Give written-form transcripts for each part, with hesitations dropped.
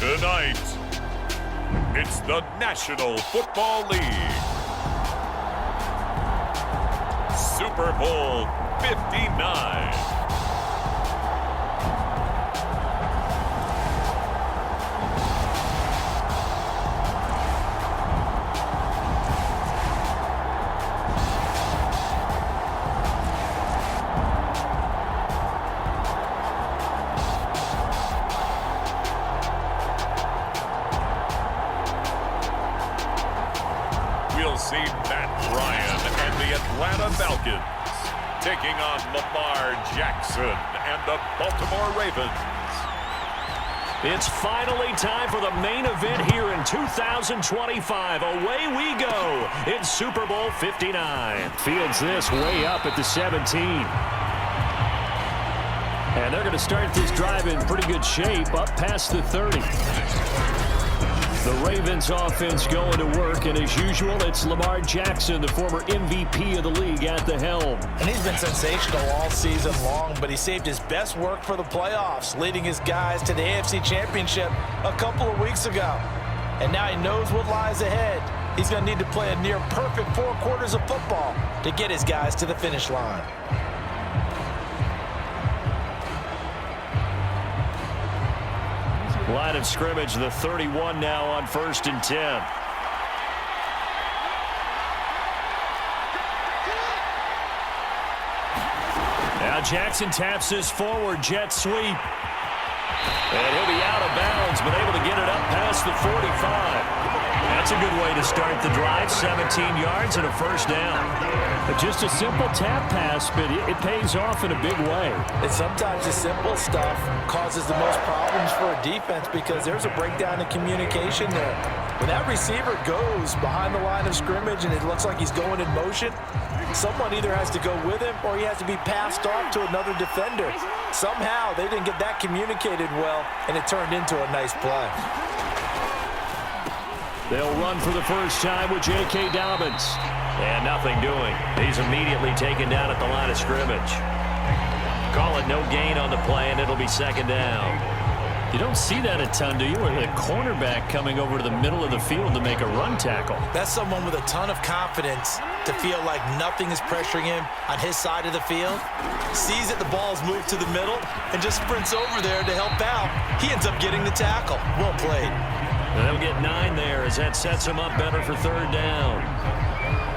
Tonight, it's the National Football League. Super Bowl 59. We'll see Matt Ryan and the Atlanta Falcons taking on Lamar Jackson and the Baltimore Ravens. It's finally time for the main event here in 2025. Away we go. It's Super Bowl 59. Fields this way up at the 17. And they're going to start this drive in pretty good shape up past the 30. The Ravens offense going to work, and as usual, it's Lamar Jackson, the former MVP of the league, at the helm. And he's been sensational all season long, but he saved his best work for the playoffs, leading his guys to the AFC Championship a couple of weeks ago. And now he knows what lies ahead. He's going to need to play a near-perfect 4 quarters of football to get his guys to the finish line. Line of scrimmage, the 31 now on 1st and 10. Now Jackson taps this forward jet sweep. And he'll be out of bounds, but able to get it up past the 45. That's a good way to start the drive. 17 yards and a first down. Just a simple tap pass, but it pays off in a big way. And sometimes the simple stuff causes the most problems for a defense because there's a breakdown in communication there. When that receiver goes behind the line of scrimmage and it looks like he's going in motion, someone either has to go with him or he has to be passed off to another defender. Somehow they didn't get that communicated well, and it turned into a nice play. They'll run for the first time with J.K. Dobbins. And nothing doing. He's immediately taken down at the line of scrimmage. Call it no gain on the play, and it'll be second down. You don't see that a ton, do you? Or the cornerback coming over to the middle of the field to make a run tackle. That's someone with a ton of confidence to feel like nothing is pressuring him on his side of the field. Sees that the ball's moved to the middle and just sprints over there to help out. He ends up getting the tackle. Well played. And they'll get 9 there as that sets him up better for third down.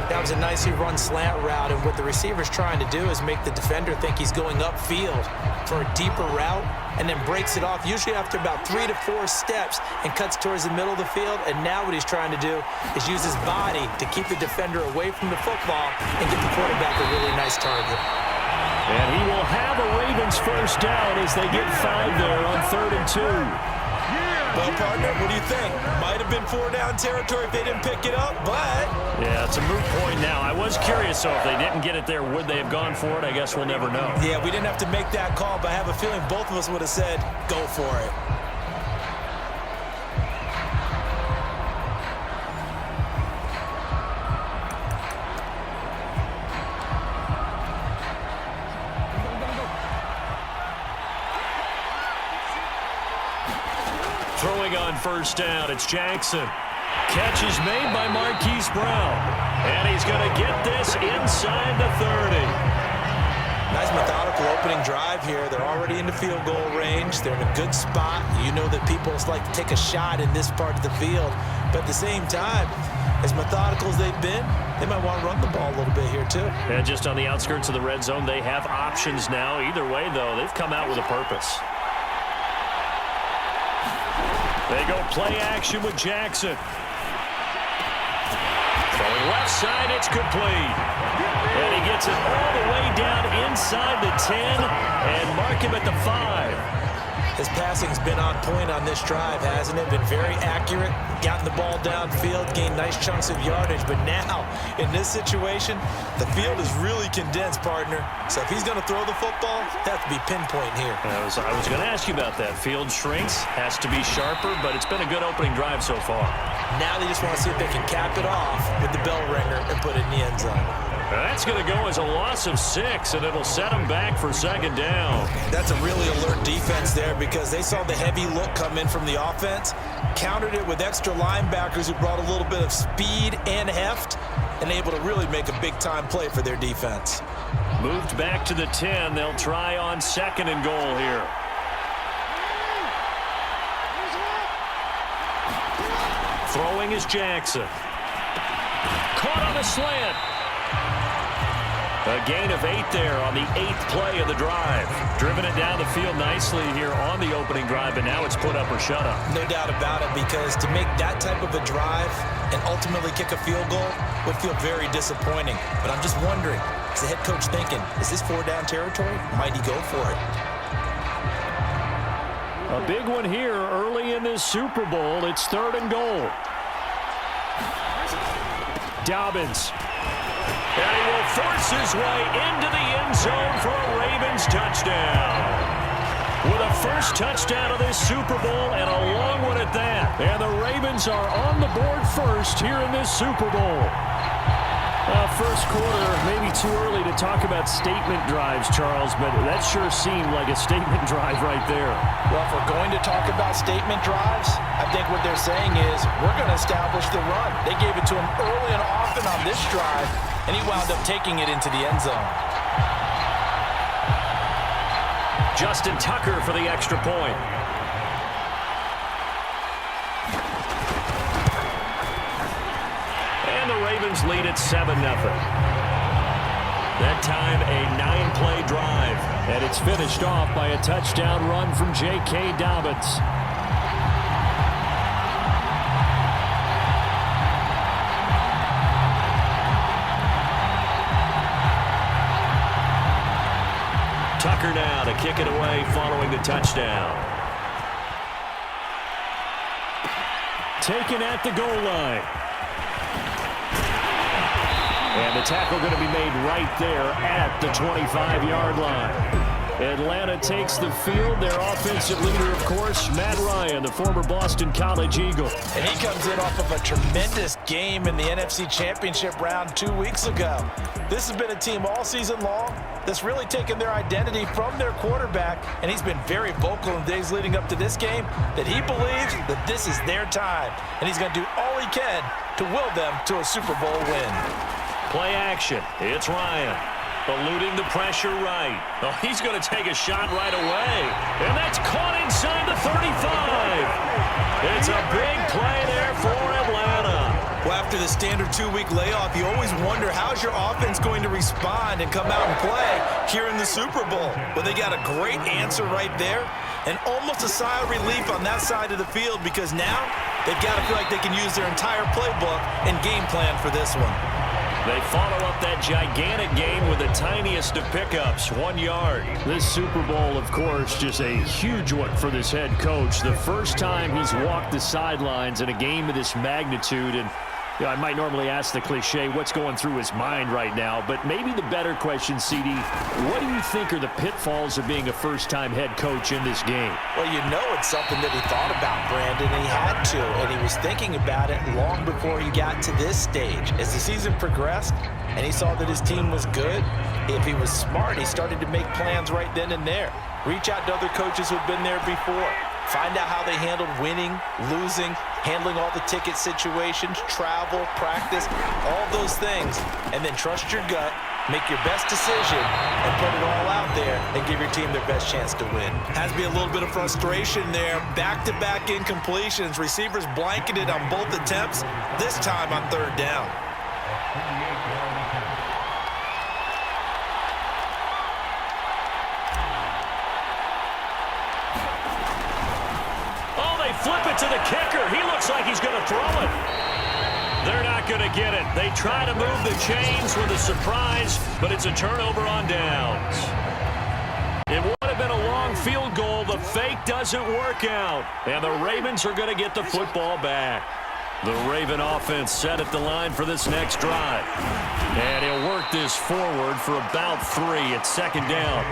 That was a nicely run slant route, and what the receiver's trying to do is make the defender think he's going upfield for a deeper route and then breaks it off, usually after about 3 to 4 steps, and cuts towards the middle of the field. And now what he's trying to do is use his body to keep the defender away from the football and get the quarterback a really nice target. And he will have a Ravens first down as they get 5 there on 3rd and 2. Well, partner, what do you think? Might have been 4 down territory if they didn't pick it up, but... Yeah, it's a moot point now. I was curious, so if they didn't get it there, would they have gone for it? I guess we'll never know. Yeah, we didn't have to make that call, but I have a feeling both of us would have said, go for it. Throwing on first down, it's Jackson. Catch is made by Marquise Brown. And he's going to get this inside the 30. Nice methodical opening drive here. They're already in the field goal range. They're in a good spot. You know that people like to take a shot in this part of the field. But at the same time, as methodical as they've been, they might want to run the ball a little bit here too. Yeah, just on the outskirts of the red zone, they have options now. Either way, though, they've come out with a purpose. They go play action with Jackson. Throwing left side, it's complete. And he gets it all the way down inside the 10 and mark him at the 5. His passing's been on point on this drive, hasn't it? Been very accurate, gotten the ball downfield, gained nice chunks of yardage. But now, in this situation, the field is really condensed, partner. So if he's going to throw the football, that has to be pinpoint here. I was going to ask you about that. Field shrinks, has to be sharper, but it's been a good opening drive so far. Now they just want to see if they can cap it off with the bell ringer and put it in the end zone. That's going to go as a loss of 6, and it'll set them back for second down. That's a really alert defense there because they saw the heavy look come in from the offense, countered it with extra linebackers who brought a little bit of speed and heft, and able to really make a big-time play for their defense. Moved back to the 10. They'll try on 2nd and goal here. Throwing is Jackson. Caught on a slant. A gain of 8 there on the 8th play of the drive. Driven it down the field nicely here on the opening drive, and now it's put up or shut up. No doubt about it, because to make that type of a drive and ultimately kick a field goal would feel very disappointing. But I'm just wondering, is the head coach thinking, is this 4-down territory? Might he go for it? A big one here early in this Super Bowl. It's 3rd and goal. Dobbins. And he will force his way into the end zone for a Ravens touchdown. With a first touchdown of this Super Bowl, and a long one at that. And the Ravens are on the board first here in this Super Bowl. First quarter, maybe too early to talk about statement drives, Charles, but that sure seemed like a statement drive right there. Well, if we're going to talk about statement drives, I think what they're saying is we're going to establish the run. They gave it to him early and often on this drive, and he wound up taking it into the end zone. Justin Tucker for the extra point. And the Ravens lead at 7-0. That time a 9-play drive, and it's finished off by a touchdown run from J.K. Dobbins. Tucker now to kick it away following the touchdown. Taken at the goal line. And the tackle going to be made right there at the 25-yard line. Atlanta takes the field. Their offensive leader, of course, Matt Ryan, the former Boston College Eagle. And he comes in off of a tremendous game in the NFC Championship round 2 weeks ago. This has been a team all season long that's really taken their identity from their quarterback, and he's been very vocal in the days leading up to this game that he believes that this is their time, and he's going to do all he can to will them to a Super Bowl win. Play action. It's Ryan. Eluding the pressure right. Oh, he's going to take a shot right away. And that's caught inside the 35. It's a big play there for Atlanta. Well, after the standard 2-week layoff, you always wonder how's your offense going to respond and come out and play here in the Super Bowl. Well, they got a great answer right there, and almost a sigh of relief on that side of the field, because now they've got to feel like they can use their entire playbook and game plan for this one. They follow up that gigantic gain with the tiniest of pickups, 1 yard. This Super Bowl, of course, just a huge one for this head coach. The first time he's walked the sidelines in a game of this magnitude. And you know, I might normally ask the cliche, what's going through his mind right now? But maybe the better question, CD, what do you think are the pitfalls of being a first-time head coach in this game? Well, you know it's something that he thought about, Brandon, and he had to. And he was thinking about it long before he got to this stage. As the season progressed and he saw that his team was good, if he was smart, he started to make plans right then and there. Reach out to other coaches who've been there before. Find out how they handled winning, losing, handling all the ticket situations, travel, practice, all those things. And then trust your gut, make your best decision, and put it all out there and give your team their best chance to win. Has to be a little bit of frustration there. Back-to-back incompletions. Receivers blanketed on both attempts, this time on 3rd down. Flip it to the kicker. He looks like he's going to throw it. They're not going to get it. They try to move the chains with a surprise, but it's a turnover on downs. It would have been a long field goal. The fake doesn't work out, and the Ravens are going to get the football back. The Raven offense set at the line for this next drive. And he'll work this forward for about 3 at 2nd down.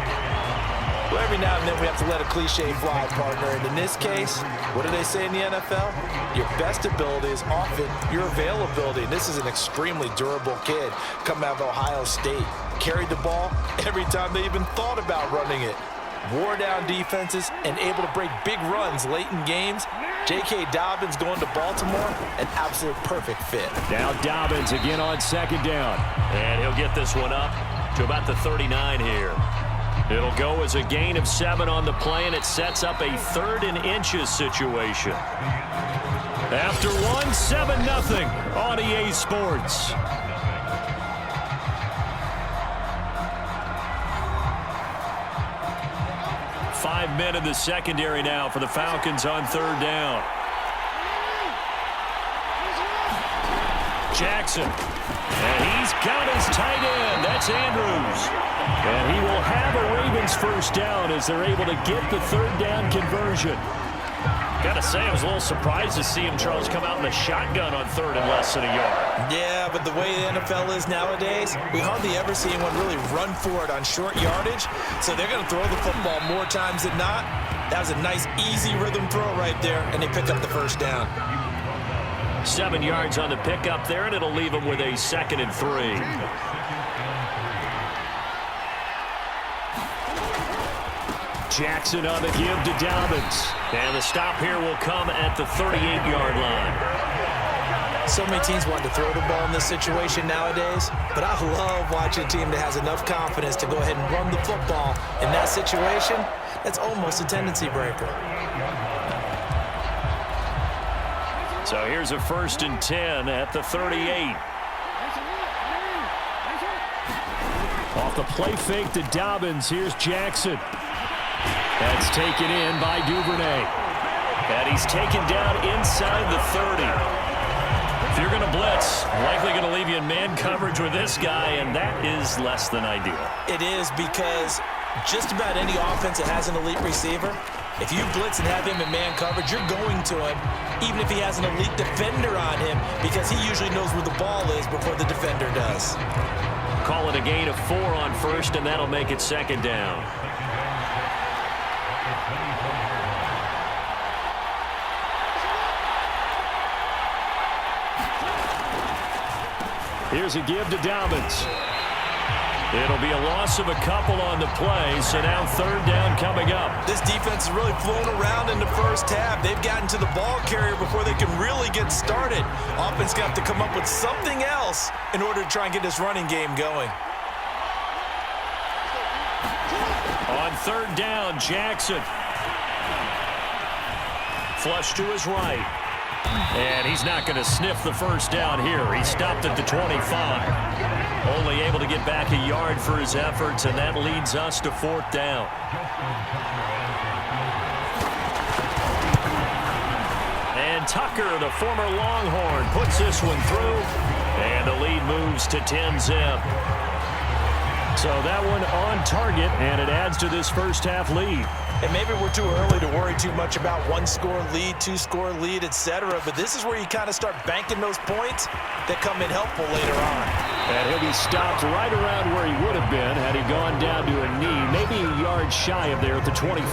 Well, every now and then we have to let a cliche fly, partner. And in this case, what do they say in the NFL? Your best ability is often your availability. And this is an extremely durable kid coming out of Ohio State. Carried the ball every time they even thought about running it. Wore down defenses and able to break big runs late in games. J.K. Dobbins going to Baltimore, an absolute perfect fit. Now Dobbins again on second down. And he'll get this one up to about the 39 here. It'll go as a gain of 7 on the play, and it sets up a 3rd and inches situation. After 1, 7-0 on EA Sports. Five men in the secondary now for the Falcons on 3rd down. Jackson. And he's got his tight end. That's Andrews. And he will have a Ravens first down as they're able to get the 3rd down conversion. Got to say, I was a little surprised to see him, Charles, come out in a shotgun on 3rd and less than a yard. Yeah, but the way the NFL is nowadays, we hardly ever see anyone really run for it on short yardage. So they're going to throw the football more times than not. That was a nice, easy rhythm throw right there, and they pick up the first down. 7 yards on the pickup there, and it'll leave them with a 2nd and 3. Jackson on the give to Dobbins. And the stop here will come at the 38-yard line. So many teams want to throw the ball in this situation nowadays, but I love watching a team that has enough confidence to go ahead and run the football. In that situation, that's almost a tendency breaker. So here's a 1st and 10 at the 38. Off the play fake to Dobbins, here's Jackson. That's taken in by Duvernay. And he's taken down inside the 30. If you're going to blitz, likely going to leave you in man coverage with this guy, and that is less than ideal. It is, because just about any offense that has an elite receiver, if you blitz and have him in man coverage, you're going to him, even if he has an elite defender on him, because he usually knows where the ball is before the defender does. Call it a gain of 4 on 1st, and that'll make it 2nd down. Here's a give to Dobbins. It'll be a loss of a couple on the play, so now 3rd down coming up. This defense is really flown around in the first half. They've gotten to the ball carrier before they can really get started. Offense got to come up with something else in order to try and get this running game going. On 3rd down, Jackson. Flush to his right. And he's not going to sniff the first down here. He stopped at the 25. Only able to get back a yard for his efforts, and that leads us to 4th down. And Tucker, the former Longhorn, puts this one through. And the lead moves to 10-zip. So that one on target, and it adds to this first half lead. And maybe we're too early to worry too much about 1-score lead, 2-score lead, etc. But this is where you kind of start banking those points that come in helpful later on. And he'll be stopped right around where he would have been had he gone down to a knee, maybe a yard shy of there at the 24.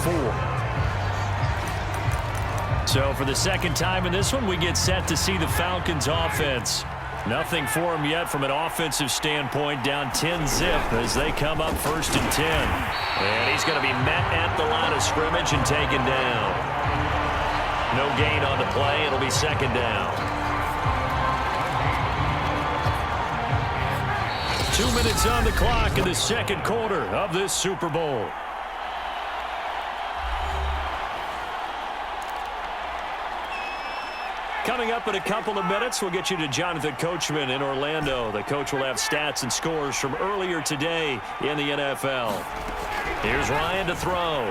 So for the 2nd time in this one, we get set to see the Falcons offense. Nothing for him yet from an offensive standpoint, down 10-zip as they come up 1st and 10. And he's going to be met at the line of scrimmage and taken down. No gain on the play. It'll be 2nd down. 2 minutes on the clock in the 2nd quarter of this Super Bowl. Coming up in a couple of minutes, we'll get you to Jonathan Coachman in Orlando. The coach will have stats and scores from earlier today in the NFL. Here's Ryan to throw.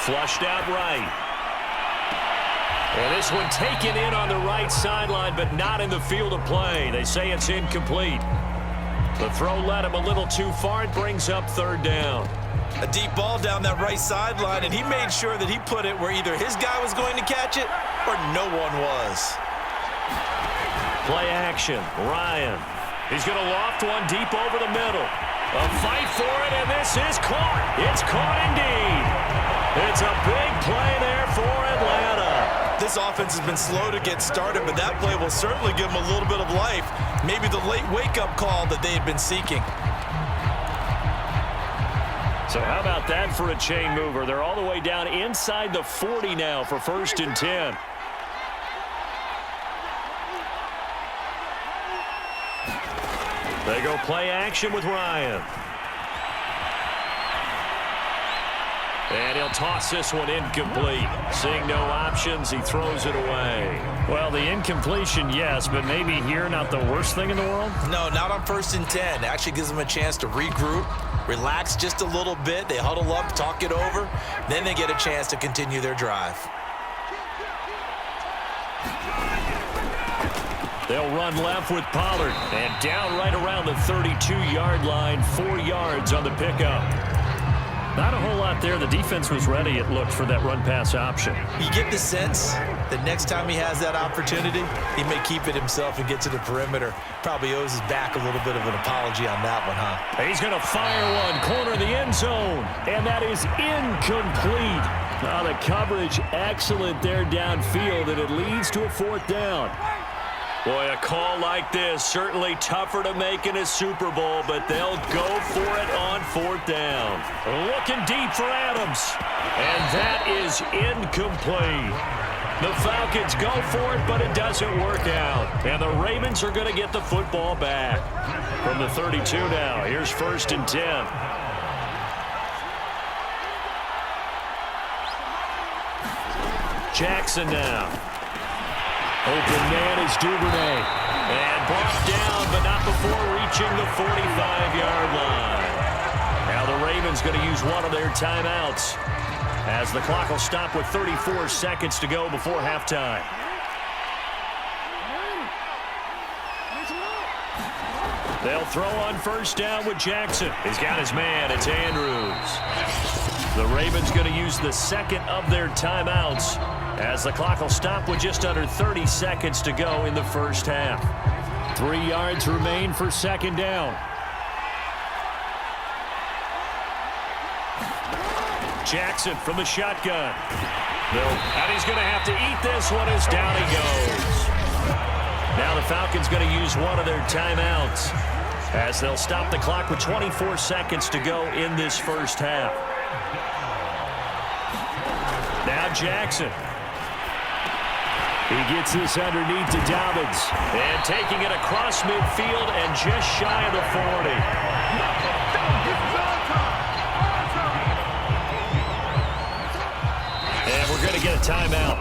Flushed out right. And this one taken in on the right sideline, but not in the field of play. They say it's incomplete. The throw led him a little too far. It brings up 3rd down. A deep ball down that right sideline, and he made sure that he put it where either his guy was going to catch it or no one was. Play action. Ryan. He's going to loft one deep over the middle. A fight for it, and this is caught. It's caught indeed. It's a big play there for Atlanta. This offense has been slow to get started, but that play will certainly give them a little bit of life. Maybe the late wake-up call that they had been seeking. So how about that for a chain mover? They're all the way down inside the 40 now for 1st and 10. They go play action with Ryan. And he'll toss this one incomplete. Seeing no options, he throws it away. Well, the incompletion, yes, but maybe here not the worst thing in the world? No, not on 1st and 10. It actually gives them a chance to regroup, relax just a little bit. They huddle up, talk it over. Then they get a chance to continue their drive. They'll run left with Pollard. And down right around the 32-yard line, 4 yards on the pickup. Not a whole lot there. The defense was ready, it looked, for that run-pass option. You get the sense that next time he has that opportunity, he may keep it himself and get to the perimeter. Probably owes his back a little bit of an apology on that one, huh? He's going to fire one, corner the end zone, and that is incomplete. Oh, the coverage excellent there downfield, and it leads to a 4th down. Boy, a call like this, certainly tougher to make in a Super Bowl, but they'll go for it on 4th down. Looking deep for Adams, and that is incomplete. The Falcons go for it, but it doesn't work out. And the Ravens are going to get the football back. From the 32 now, here's 1st and 10. Jackson now. Open man is Duvernay. And brought down, but not before reaching the 45-yard line. Now the Ravens going to use one of their timeouts, as the clock will stop with 34 seconds to go before halftime. They'll throw on 1st down with Jackson. He's got his man. It's Andrews. The Ravens going to use the second of their timeouts, as the clock will stop with just under 30 seconds to go in the first half. 3 yards remain for 2nd down. Jackson from the shotgun. And he's going to have to eat this one as down he goes. Now the Falcons going to use one of their timeouts, as they'll stop the clock with 24 seconds to go in this first half. Now Jackson. He gets this underneath to Dobbins. And taking it across midfield and just shy of the 40. And we're going to get a timeout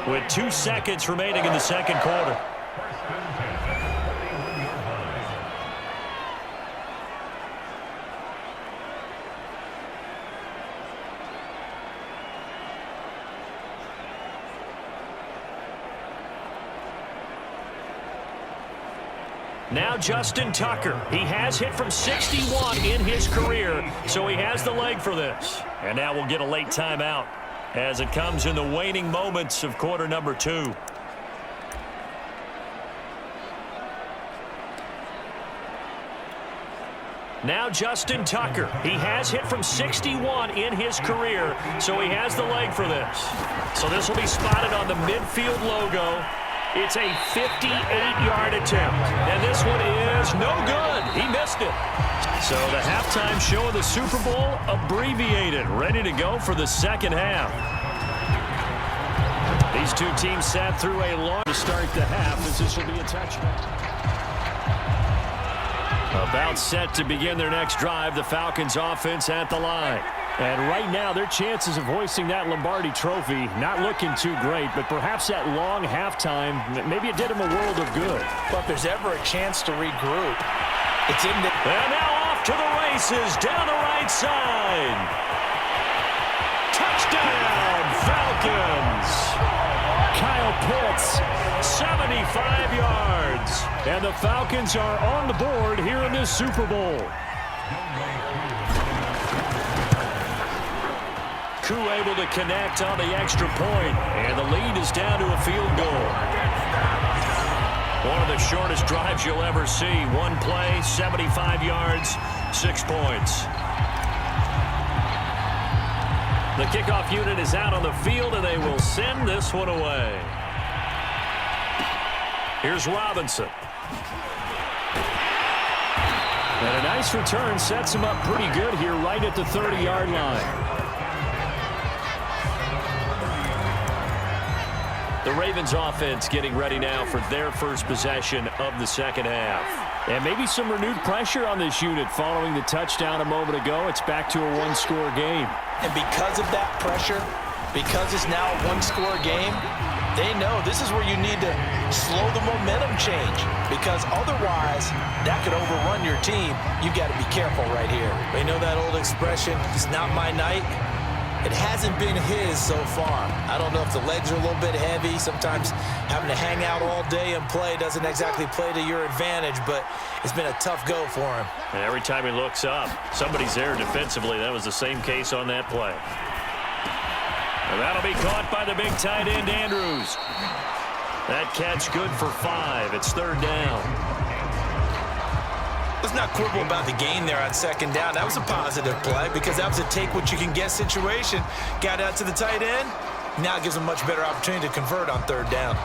with 2 seconds remaining in the second quarter. Now Justin Tucker. He has hit from 61 in his career, so he has the leg for this. And now we'll get a late timeout as it comes in the waning moments of quarter number 2. Now Justin Tucker. He has hit from 61 in his career, so he has the leg for this. So this will be spotted on the midfield logo. It's a 58-yard attempt, and this one is no good. He missed it. So the halftime show of the Super Bowl abbreviated, ready to go for the second half. These two teams sat through a long to start the half, as this will be a touchback. About set to begin their next drive, the Falcons offense at the line. And right now, their chances of hoisting that Lombardi trophy not looking too great, but perhaps that long halftime, maybe it did them a world of good. But if there's ever a chance to regroup, it's in the... And now off to the races, down the right side. Touchdown, Falcons. Kyle Pitts, 75 yards. And the Falcons are on the board here in this Super Bowl. Able to connect on the extra point, and the lead is down to a field goal. One of the shortest drives you'll ever see. One play, 75 yards, 6 points. The kickoff unit is out on the field, and they will send this one away. Here's Robinson. And a nice return sets him up pretty good here right at the 30-yard line. The Ravens offense getting ready now for their first possession of the second half. And maybe some renewed pressure on this unit following the touchdown a moment ago. It's back to a one-score game. And because of that pressure, because it's now a one-score game, they know this is where you need to slow the momentum change, because otherwise that could overrun your team. You've got to be careful right here. They know that old expression, it's not my night. It hasn't been his so far. I don't know if the legs are a little bit heavy. Sometimes having to hang out all day and play doesn't exactly play to your advantage, but it's been a tough go for him. And every time he looks up, somebody's there defensively. That was the same case on that play. And that'll be caught by the big tight end, Andrews. That catch good for 5. It's third down. Let's not quibble about the gain there on second down. That was a positive play because that was a take-what-you-can-get situation. Got out to the tight end. Now it gives him a much better opportunity to convert on third down.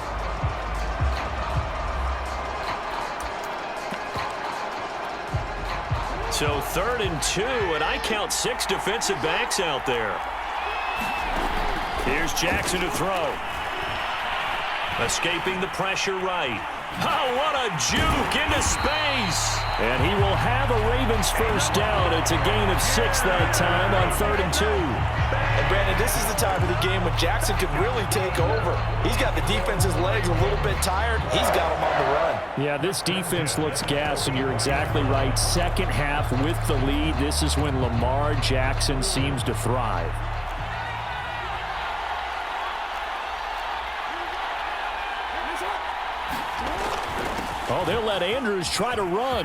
So 3rd and 2, and I count 6 defensive backs out there. Here's Jackson to throw. Escaping the pressure right. Oh, what a juke into space. And he will have a Ravens first down. It's a gain of 6 that time on 3rd and 2. And Brandon, this is the time of the game when Jackson could really take over. He's got the defense's legs a little bit tired. He's got them on the run. Yeah, this defense looks gassed, and you're exactly right. Second half with the lead. This is when Lamar Jackson seems to thrive. Oh, they'll let Andrews try to run.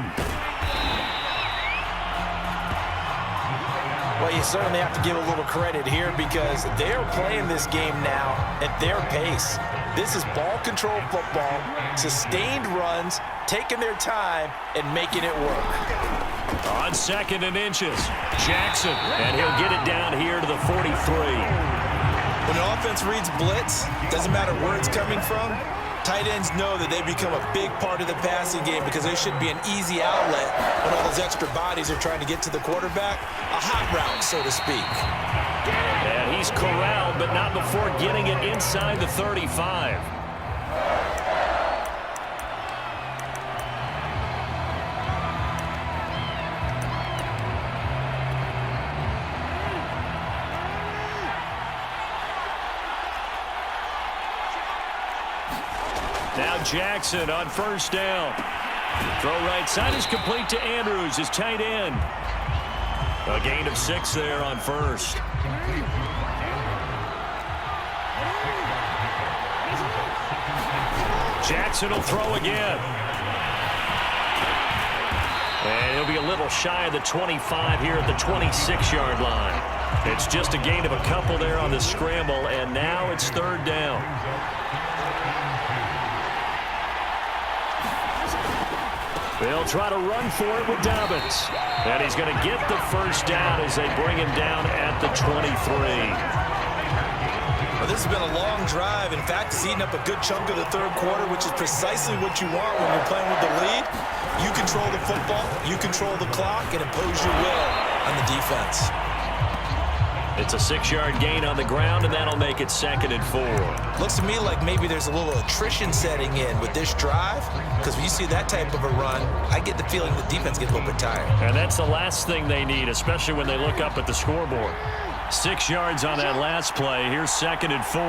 Well, you certainly have to give a little credit here because they're playing this game now at their pace. This is ball control football, sustained runs, taking their time and making it work. On 2nd and inches, Jackson, and he'll get it down here to the 43. When an offense reads blitz, doesn't matter where it's coming from, tight ends know that they become a big part of the passing game because they should be an easy outlet when all those extra bodies are trying to get to the quarterback. A hot route, so to speak. And he's corralled, but not before getting it inside the 35. Now Jackson on first down. Throw right side is complete to Andrews, his tight end. A gain of 6 there on first. Jackson will throw again. And he'll be a little shy of the 25 here at the 26-yard line. It's just a gain of a couple there on the scramble, and now it's third down. They'll try to run for it with Dobbins. And he's going to get the first down as they bring him down at the 23. Well, this has been a long drive. In fact, it's eaten up a good chunk of the third quarter, which is precisely what you want when you're playing with the lead. You control the football, you control the clock, and impose your will on the defense. It's a 6-yard gain on the ground, and that'll make it 2nd and 4. Looks to me like maybe there's a little attrition setting in with this drive, because when you see that type of a run, I get the feeling the defense gets a little bit tired. And that's the last thing they need, especially when they look up at the scoreboard. 6 yards on that last play. Here's 2nd and 4.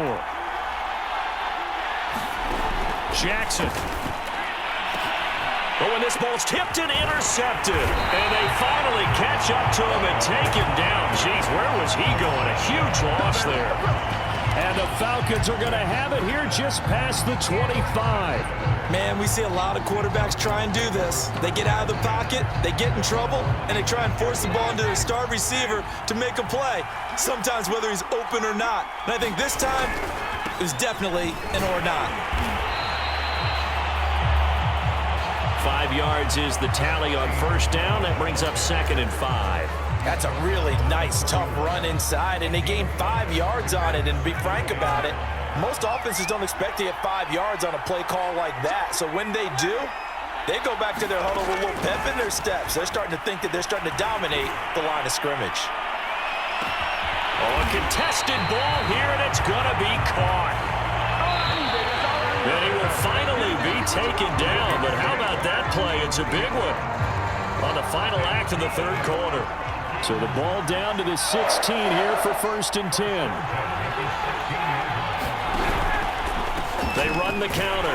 Jackson. But when this ball's tipped and intercepted, and they finally catch up to him and take him down. Jeez, where was he going? A huge loss there. And the Falcons are going to have it here just past the 25. Man, we see a lot of quarterbacks try and do this. They get out of the pocket, they get in trouble, and they try and force the ball into their star receiver to make a play, sometimes whether he's open or not. And I think this time, it was definitely an or not. 5 yards is the tally on first down. That brings up 2nd and 5. That's a really nice, tough run inside, and they gained 5 yards on it. And to be frank about it, most offenses don't expect to get 5 yards on a play call like that. So when they do, they go back to their huddle with a little pep in their steps. They're starting to think that they're starting to dominate the line of scrimmage. Oh, a contested ball here, and it's going to be caught. And he will finally be taken down. But how about that play? It's a big one on the final act of the third quarter. So the ball down to the 16 here for 1st and 10. They run the counter.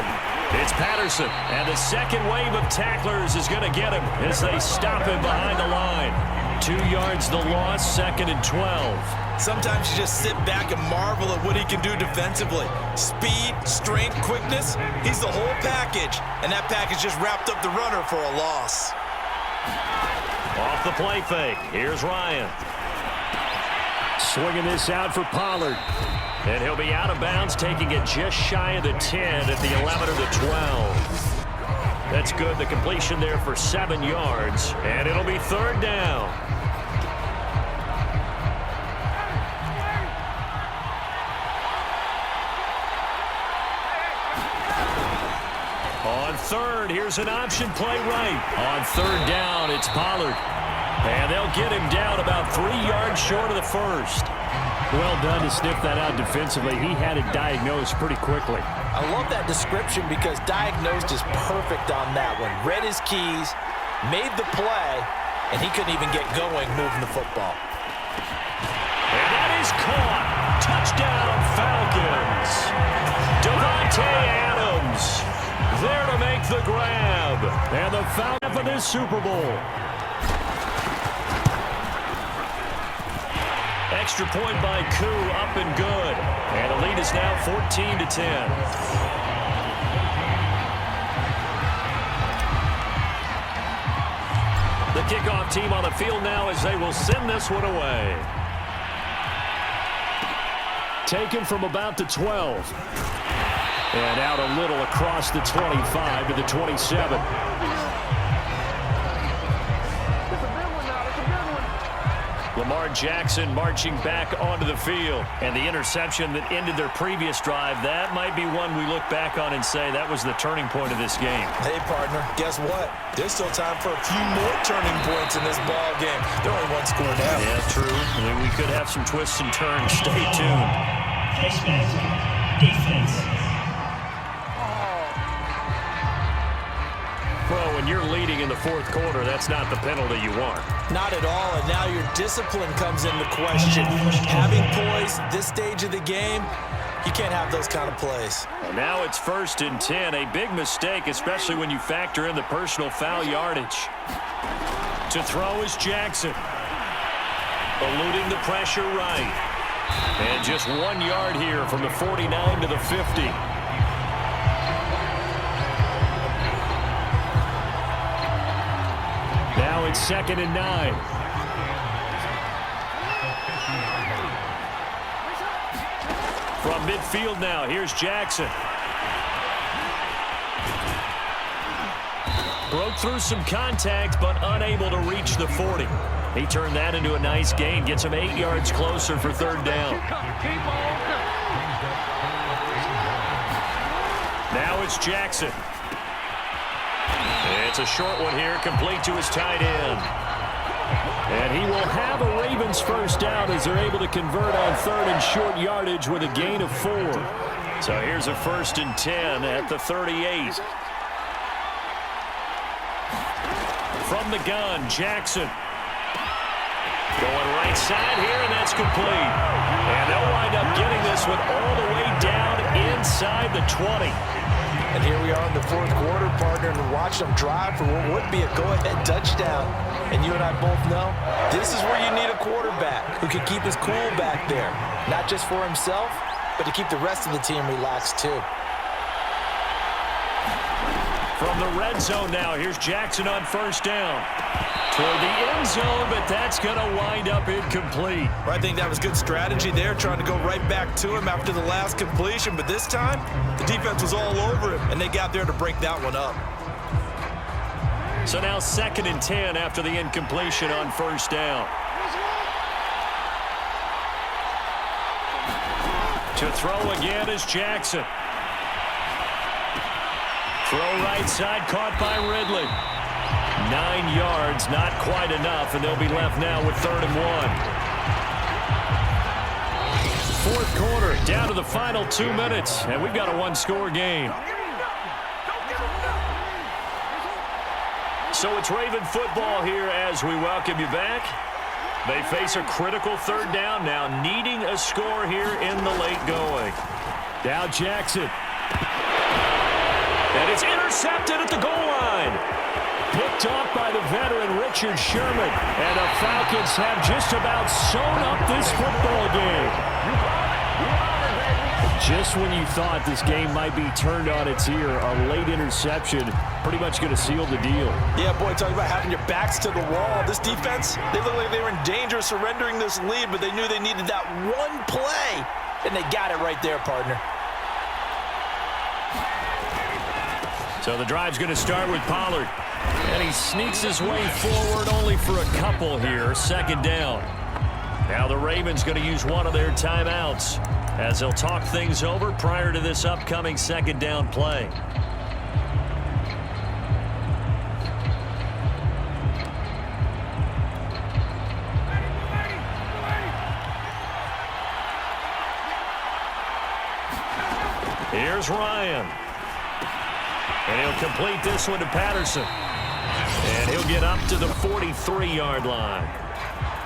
It's Patterson, and the second wave of tacklers is going to get him as they stop him behind the line. 2 yards the loss, 2nd and 12. Sometimes you just sit back and marvel at what he can do defensively. Speed, strength, quickness, he's the whole package. And that package just wrapped up the runner for a loss. Off the play fake, here's Ryan. Swinging this out for Pollard. And he'll be out of bounds, taking it just shy of the 10 at the 11 or the 12. That's good. The completion there for 7 yards. And it'll be 3rd down. On 3rd, here's an option play right. On 3rd down, it's Pollard. And they'll get him down about 3 yards short of the first. Well done to sniff that out defensively. He had it diagnosed pretty quickly. I love that description because diagnosed is perfect on that one. Read his keys, made the play, and he couldn't even get going moving the football. And that is caught. Touchdown, Falcons. Davante Adams there to make the grab. And the Falcons for this Super Bowl. Extra point by Koo, up and good. And the lead is now 14-10. The kickoff team on the field now as they will send this one away. Taken from about the 12. And out a little across the 25 to the 27. Lamar Jackson marching back onto the field. And the interception that ended their previous drive, that might be one we look back on and say that was the turning point of this game. Hey, partner, guess what? There's still time for a few more turning points in this ball game. They're only one score down. Yeah, true. I mean, we could have some twists and turns. Stay tuned. Defense. Well, when you're leading in the fourth quarter, that's not the penalty you want. Not at all, and now your discipline comes into question. Having poise this stage of the game, you can't have those kind of plays. And now it's 1st and 10, a big mistake, especially when you factor in the personal foul yardage. To throw is Jackson. Eluding the pressure right. And just 1 yard here from the 49 to the 50. Now it's 2nd and 9. From midfield now, here's Jackson. Broke through some contact, but unable to reach the 40. He turned that into a nice gain, gets him 8 yards closer for 3rd down. Now it's Jackson. It's a short one here, complete to his tight end. And he will have a Ravens first down as they're able to convert on 3rd and short yardage with a gain of 4. So here's a 1st and 10 at the 38. From the gun, Jackson. Going right side here, and that's complete. And they'll wind up getting this one all the way down inside the 20. And here we are in the fourth quarter, partner, and watch them drive for what would be a go-ahead touchdown. And you and I both know this is where you need a quarterback who can keep his cool back there. Not just for himself, but to keep the rest of the team relaxed too. From the red zone now, here's Jackson on 1st down. Toward the end zone, but that's going to wind up incomplete. Well, I think that was good strategy there, trying to go right back to him after the last completion. But this time, the defense was all over him, and they got there to break that one up. So now 2nd and 10 after the incompletion on first down. To throw again is Jackson. Throw right side, caught by Ridley. 9 yards, not quite enough, and they'll be left now with 3rd and 1. Fourth quarter, down to the final 2 minutes, and we've got a one-score game. So it's Raven football here as we welcome you back. They face a critical 3rd down now, needing a score here in the late going. Now Jackson. And it's intercepted at the goal line. Picked off by the veteran Richard Sherman. And the Falcons have just about sewn up this football game. Just when you thought this game might be turned on its ear, a late interception pretty much going to seal the deal. Yeah, boy, talking about having your backs to the wall. This defense, they look like they were in danger of surrendering this lead, but they knew they needed that one play, and they got it right there, partner. So the drive's going to start with Pollard. And he sneaks his way forward only for a couple here. 2nd down. Now the Ravens going to use one of their timeouts as they'll talk things over prior to this upcoming 2nd down play. Here's Ryan. And he'll complete this one to Patterson. And he'll get up to the 43-yard line.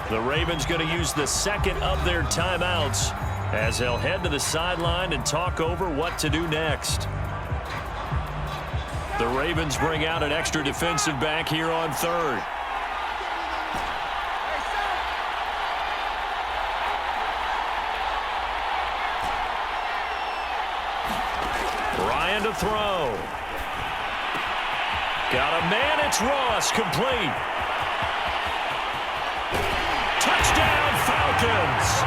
The Ravens going to use the 2nd of their timeouts as they'll head to the sideline and talk over what to do next. The Ravens bring out an extra defensive back here on 3rd. Ryan to throw. Got a man, it's Ross, complete. Touchdown, Falcons.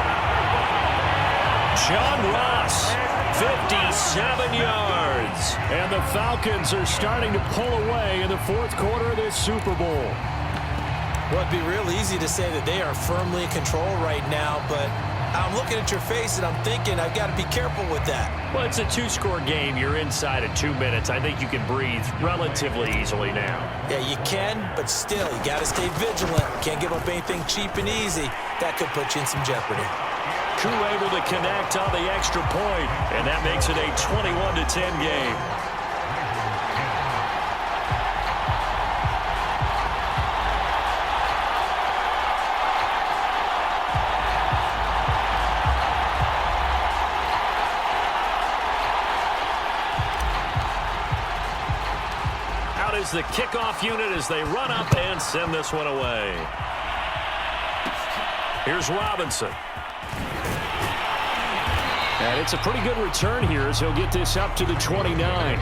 John Ross, 57 yards. And the Falcons are starting to pull away in the 4th quarter of this Super Bowl. Well, it'd be real easy to say that they are firmly in control right now, but I'm looking at your face and I'm thinking I've got to be careful with that. Well, it's a 2-score game. You're inside of 2 minutes. I think you can breathe relatively easily now. Yeah, you can, but still, you got to stay vigilant. Can't give up anything cheap and easy. That could put you in some jeopardy. Koo able to connect on the extra point, and that makes it a 21-10 game. Is the kickoff unit as they run up and send this one away. Here's Robinson. And it's a pretty good return here as he'll get this up to the 29.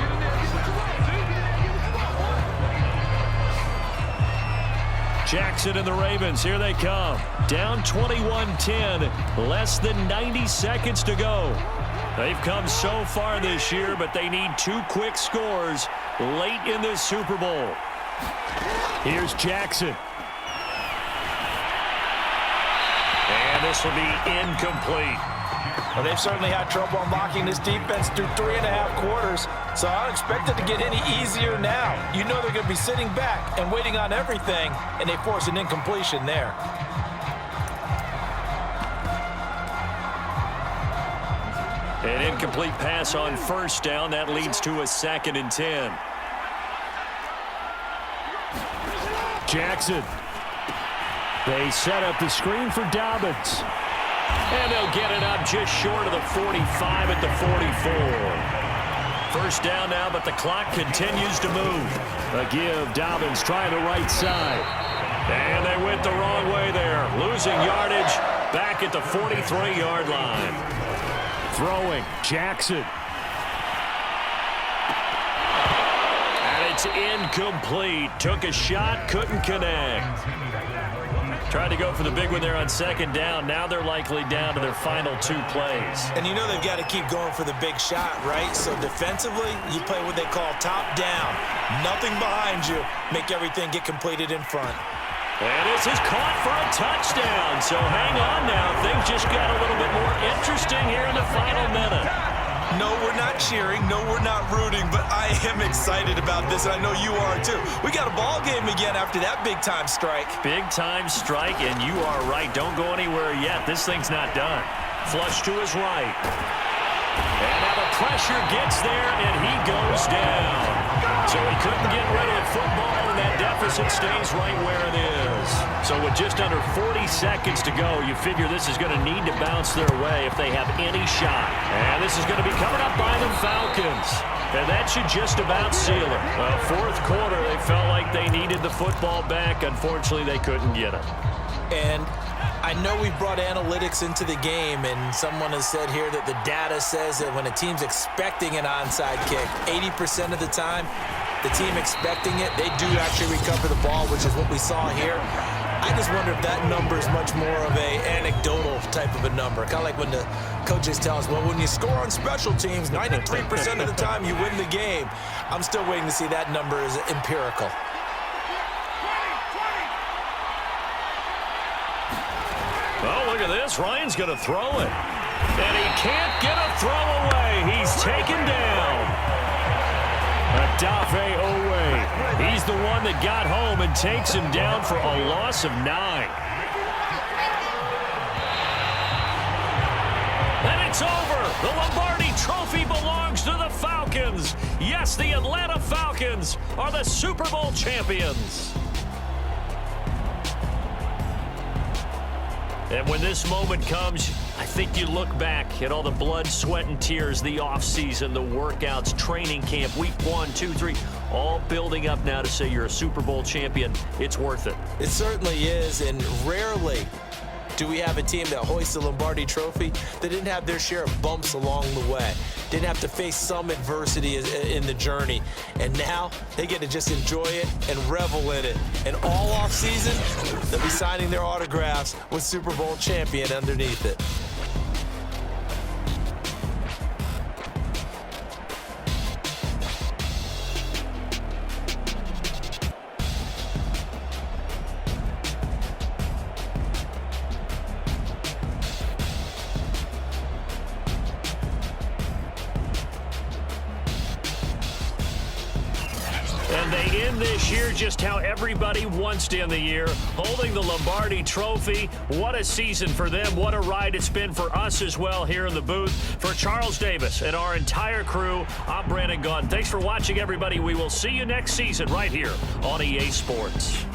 Jackson and the Ravens, here they come. Down 21-10, less than 90 seconds to go. They've come so far this year, but they need 2 quick scores late in this Super Bowl. Here's Jackson. And this will be incomplete. Well, they've certainly had trouble unlocking this defense through 3.5 quarters, so I don't expect it to get any easier now. You know they're going to be sitting back and waiting on everything, and they force an incompletion there. An incomplete pass on first down. That leads to a 2nd and 10. Jackson. They set up the screen for Dobbins. And they'll get it up just short of the 45 at the 44. First down now, but the clock continues to move. A give. Dobbins trying the right side. And they went the wrong way there. Losing yardage back at the 43-yard line. Throwing, Jackson. And it's incomplete. Took a shot, couldn't connect. Tried to go for the big one there on second down. Now they're likely down to their final 2 plays. And you know they've got to keep going for the big shot, right? So defensively, you play what they call top down. Nothing behind you. Make everything get completed in front. And this is caught for a touchdown. So hang on now. Things just got a little bit more interesting here in the final minute. No, we're not cheering. No, we're not rooting. But I am excited about this, and I know you are too. We got a ball game again after that big-time strike. Big-time strike, and you are right. Don't go anywhere yet. This thing's not done. Flush to his right. And now the pressure gets there, and he goes down. So he couldn't get rid of the football, and that deficit stays right where it is. So with just under 40 seconds to go, you figure this is going to need to bounce their way if they have any shot. And this is going to be coming up by the Falcons. And that should just about seal it. Fourth quarter, they felt like they needed the football back. Unfortunately, they couldn't get it. And I know we brought analytics into the game, and someone has said here that the data says that when a team's expecting an onside kick, 80% of the time, the team expecting it, they do actually recover the ball, which is what we saw here. I just wonder if that number is much more of a anecdotal type of a number. Kind of like when the coaches tell us, well, when you score on special teams, 93% of the time you win the game. I'm still waiting to see that number is empirical. Oh, look at this. Ryan's going to throw it. And he can't get a throw away. He's taken down. Adave Owe. He's the one that got home and takes him down for a loss of 9. And it's over. The Lombardi Trophy belongs to the Falcons. Yes, the Atlanta Falcons are the Super Bowl champions. And when this moment comes, I think you look back at all the blood, sweat, and tears, the offseason, the workouts, training camp, week 1, 2, 3, all building up now to say you're a Super Bowl champion. It's worth it. It certainly is, and rarely do we have a team that hoists the Lombardi Trophy that didn't have their share of bumps along the way, didn't have to face some adversity in the journey, and now they get to just enjoy it and revel in it. And all offseason, they'll be signing their autographs with Super Bowl champion underneath it. And they end this year just how everybody wants to end the year, holding the Lombardi Trophy. What a season for them. What a ride it's been for us as well here in the booth. For Charles Davis and our entire crew, I'm Brandon Gaudin. Thanks for watching, everybody. We will see you next season right here on EA Sports.